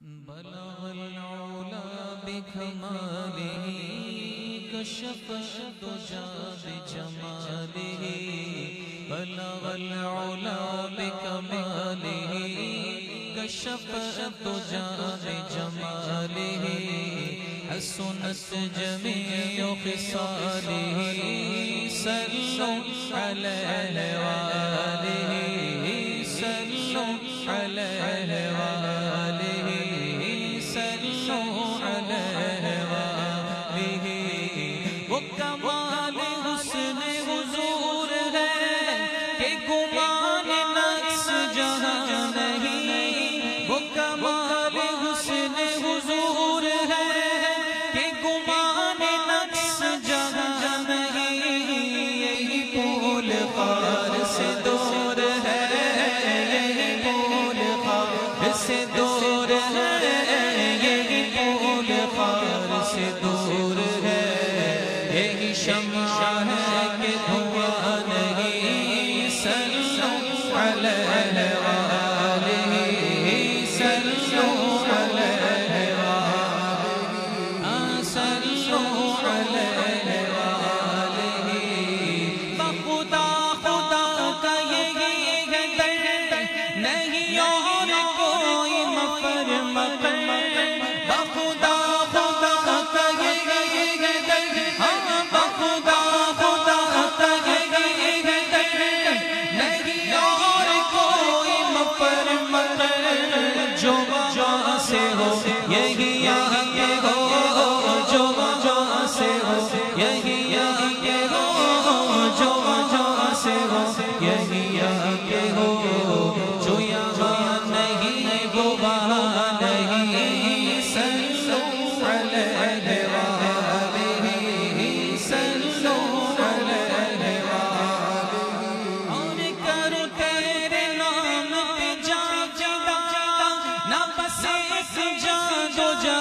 بلغ العلا بكماله كشف الدجى بجماله بلغ العلا بكماله كشف الدجى بجماله حسنت جميع خصاله صلوا عليه وآله صلوا عليه وآله صلوا عليه وآله وہ کمال حسن حضور ہے کہ گمان نقص جہاں نہیں وہ کمال حسن حضور ہے کہ گمان نقص جہاں نہیں یہی پھول خار سے دور ہے یہی پھول خار سے دور ہے یہی پھول خار سے دور ہے یہی شمع ہے کہ دھواں نہیں صلوا علیہ وآلہ صلوا علیہ وآلہ صلوا علیہ وآلہ بخدا خدا کا یہی ہے در نہیں اور کوئی مفر مفر بخدا خدا کا یہی ہے در بخدا خدا کا یہی ہے در نہیں اور کوئی مفر مفر جو جہاں سے ہو یہی آگے ہو جو جہاں سے ہو یہی آگے ہو جو جہاں سے ہو یہی آگے ہو جو یہاں نہیں وہ وہاں نہیں صلوا علیہ وآلہ صلوا علیہ وآلہ اور کر تیرے نام پہ جا جدا نہ بس ایک جا دو جا